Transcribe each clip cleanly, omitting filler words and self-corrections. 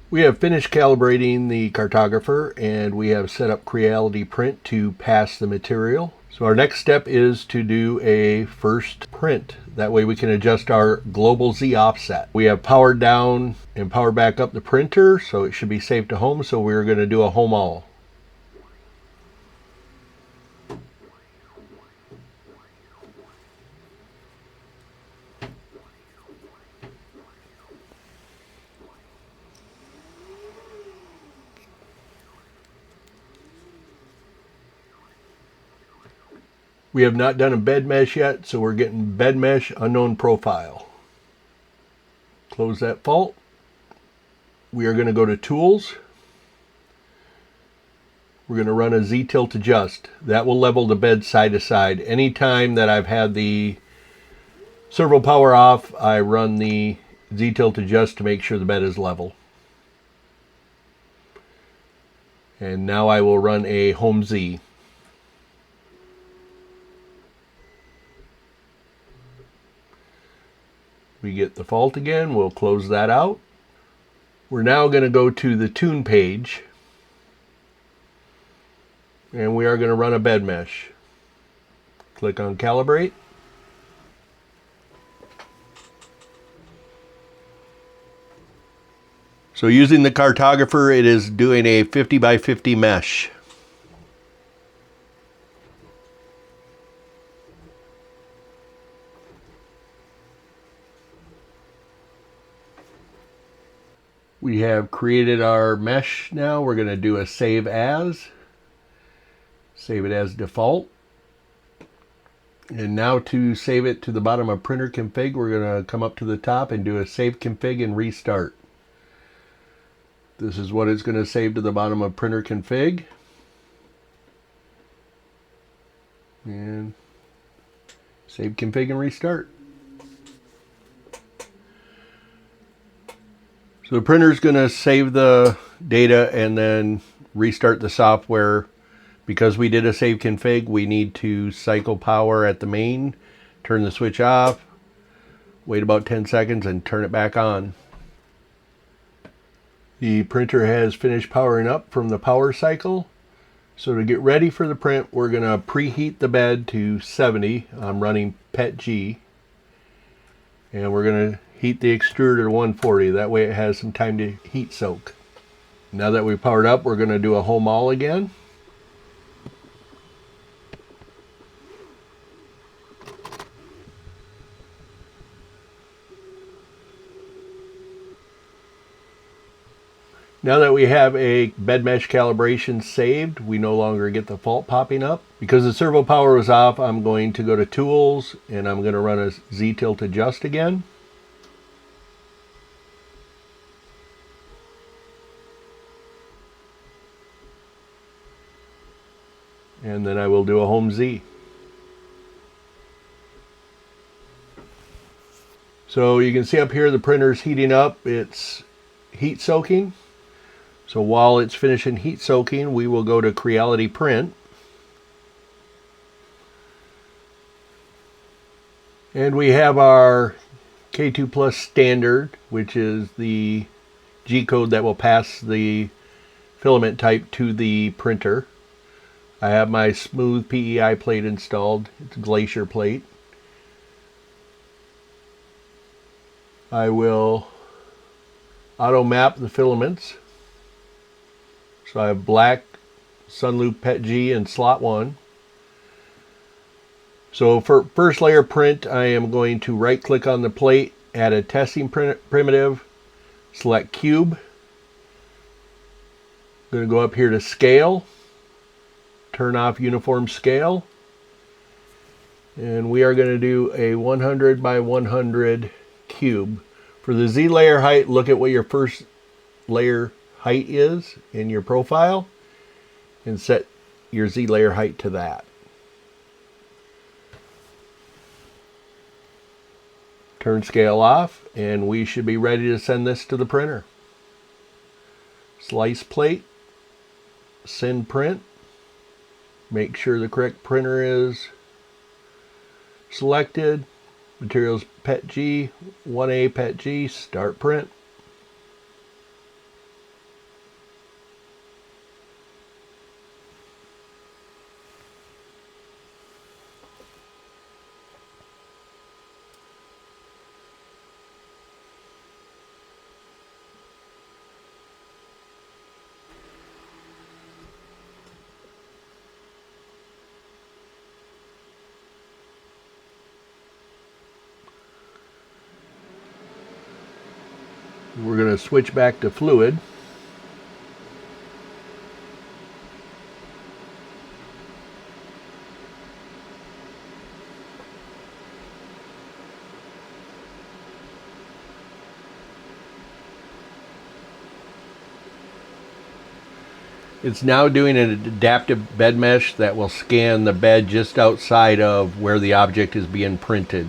We have finished calibrating the cartographer and we have set up Creality Print to pass the material. So our next step is to do a first print. That way we can adjust our global Z offset. We have powered down and powered back up the printer, so it should be safe to home. So we're going to do a home all. We have not done a bed mesh yet, so we're getting bed mesh unknown profile. Close that fault. We are going to go to tools. We're going to run a Z tilt adjust. That will level the bed side to side. Anytime that I've had the servo power off, I run the Z tilt adjust to make sure the bed is level. And now I will run a home Z. We get the fault again. We'll close that out. We're now going to go to the tune page. And we are going to run a bed mesh. Click on calibrate. So using the cartographer, it is doing a 50 by 50 mesh. We have created our mesh now. We're going to do a save as. Save it as default. And now to save it to the bottom of printer config, we're going to come up to the top and do a save config and restart. This is what it's going to save to the bottom of printer config. And save config and restart. So the printer is going to save the data and then restart the software. Because we did a save config, we need to cycle power at the main, turn the switch off, wait about 10 seconds and turn it back on. The printer has finished powering up from the power cycle. So to get ready for the print, we're going to preheat the bed to 70. I'm running PET G. And we're going to heat the extruder to 140. That way it has some time to heat soak. Now that we've powered up, we're going to do a home all again. Now that we have a bed mesh calibration saved, we no longer get the fault popping up. Because the servo power was off, I'm going to go to tools and I'm going to run a Z tilt adjust again. And then I will do a home Z. So you can see up here the printer's heating up. It's heat soaking. So while it's finishing heat soaking, we will go to Creality Print. And we have our K2 Plus standard, which is the G code that will pass the filament type to the printer. I have my smooth PEI plate installed. It's a glacier plate. I will auto map the filaments. So I have black, Sunloop PET G, and slot 1. So for first layer print, I am going to right click on the plate, add a testing primitive, select cube. I'm going to go up here to scale, turn off uniform scale, and we are going to do a 100 by 100 cube. For the Z layer height, look at what your first layer height is in your profile and set your Z layer height to that. Turn scale off and we should be ready to send this to the printer. Slice plate, send print, make sure the correct printer is selected, materials PET G, 1A PET G, start print. We're going to switch back to fluid. It's now doing an adaptive bed mesh that will scan the bed just outside of where the object is being printed.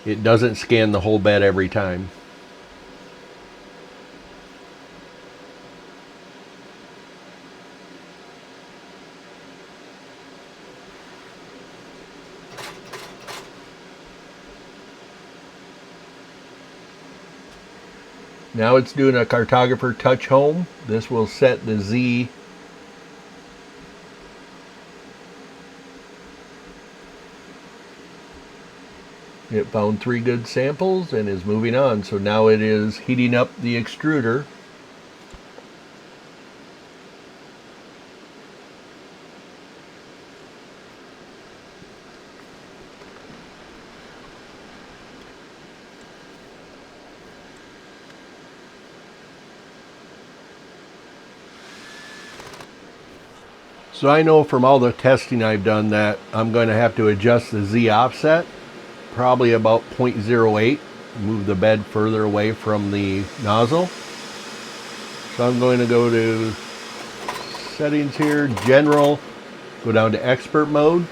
It doesn't scan the whole bed every time. Now it's doing a Cartographer touch home. This will set the Z It found 3 good samples and is moving on. So now it is heating up the extruder. So I know from all the testing I've done that I'm going to have to adjust the Z offset, probably about 0.08, move the bed further away from the nozzle. So I'm going to go to settings here, general, go down to expert mode.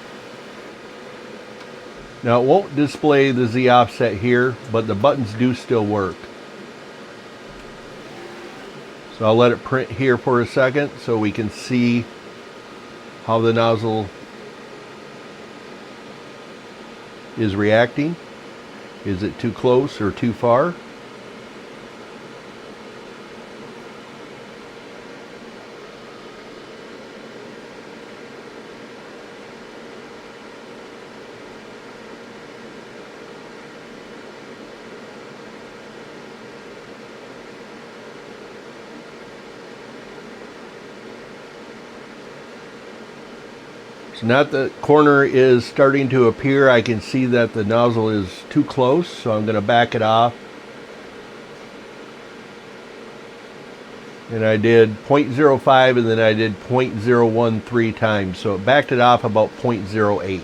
Now it won't display the Z offset here, but the buttons do still work. So I'll let it print here for a second so we can see how the nozzle is reacting. Is it too close or too far? So now that the corner is starting to appear, I can see that the nozzle is too close, so I'm going to back it off. And I did 0.05 and then I did 0.013 times, so it backed it off about 0.08.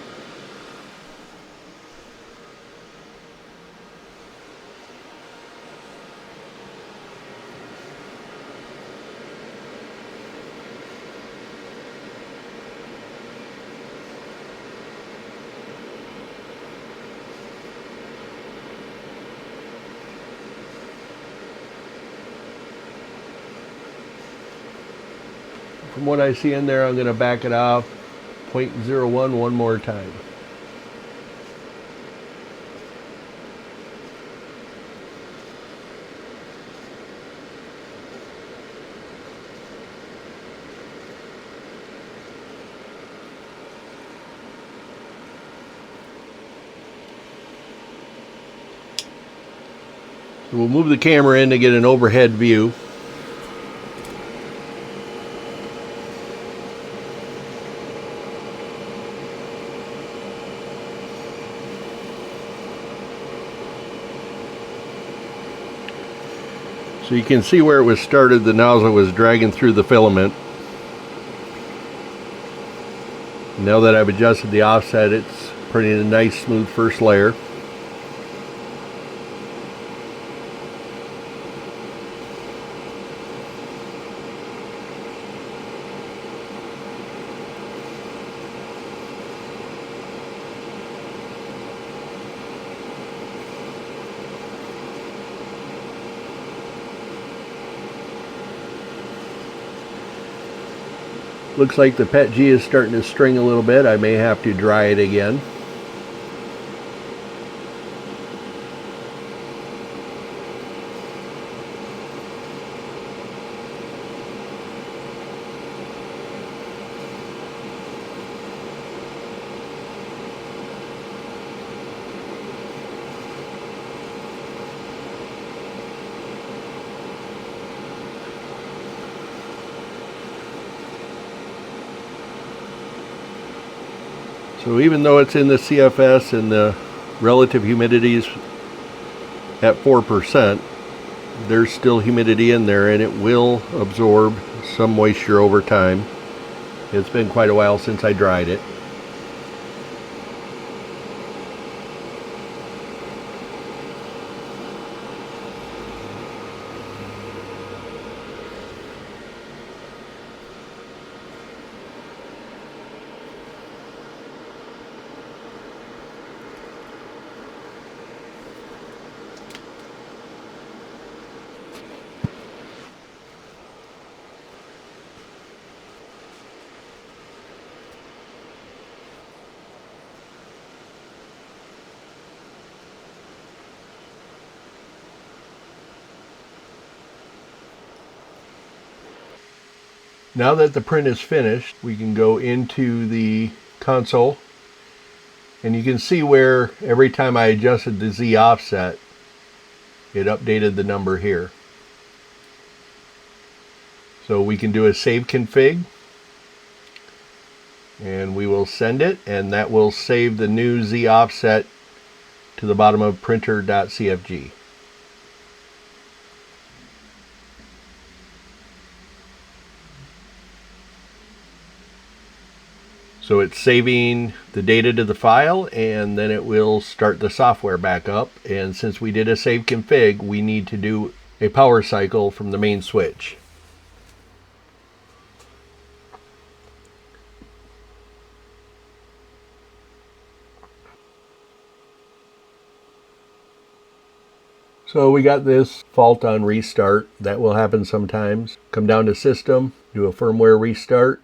From what I see in there, I'm going to back it off 0.01 one more time. So we'll move the camera in to get an overhead view. So you can see where it was started, the nozzle was dragging through the filament. Now that I've adjusted the offset, it's printing a nice smooth first layer. Looks like the PETG is starting to string a little bit. I may have to dry it again. So even though it's in the CFS and the relative humidity is at 4%, there's still humidity in there, and it will absorb some moisture over time. It's been quite a while since I dried it. Now that the print is finished, we can go into the console, and you can see where every time I adjusted the Z offset, it updated the number here. So we can do a save config, and we will send it, and that will save the new Z offset to the bottom of printer.cfg. So it's saving the data to the file, and then it will start the software back up. And since we did a save config, we need to do a power cycle from the main switch. So we got this fault on restart. That will happen sometimes. Come down to System, do a firmware restart.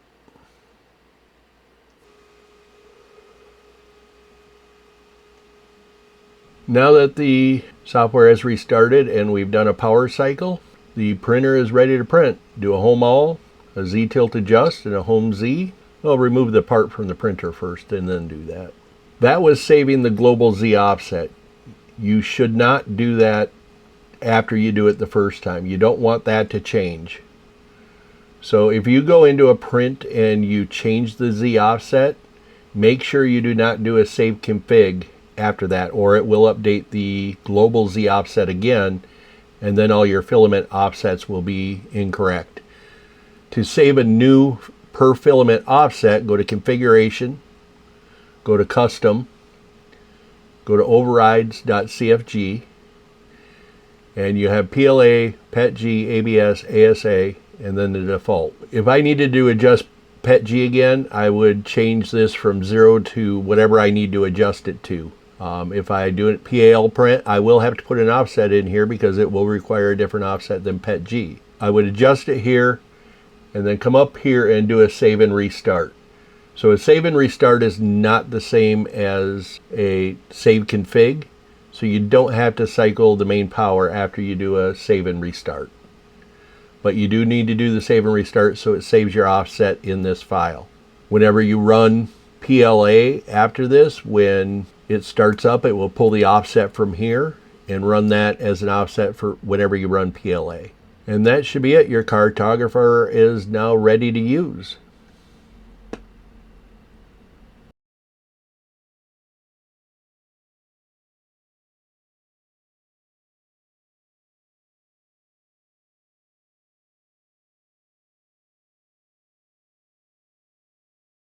Now that the software has restarted and we've done a power cycle, the printer is ready to print. Do a home all, a Z tilt adjust, and a home Z. I'll remove the part from the printer first and then do that. That was saving the global Z offset. You should not do that after you do it the first time. You don't want that to change. So if you go into a print and you change the Z offset, make sure you do not do a save config after that, or it will update the global Z offset again, and then all your filament offsets will be incorrect. To save a new per filament offset, go to Configuration, go to Custom, go to overrides.cfg, and you have PLA, PETG, ABS, ASA, and then the default. If I needed to adjust PETG again, I would change this from 0 to whatever I need to adjust it to. If I do it PAL print, I will have to put an offset in here because it will require a different offset than PETG. I would adjust it here and then come up here and do a save and restart. So a save and restart is not the same as a save config, so you don't have to cycle the main power after you do a save and restart. But you do need to do the save and restart so it saves your offset in this file. Whenever you run PLA after this, when it starts up, it will pull the offset from here and run that as an offset for whenever you run PLA. And that should be it. Your cartographer is now ready to use.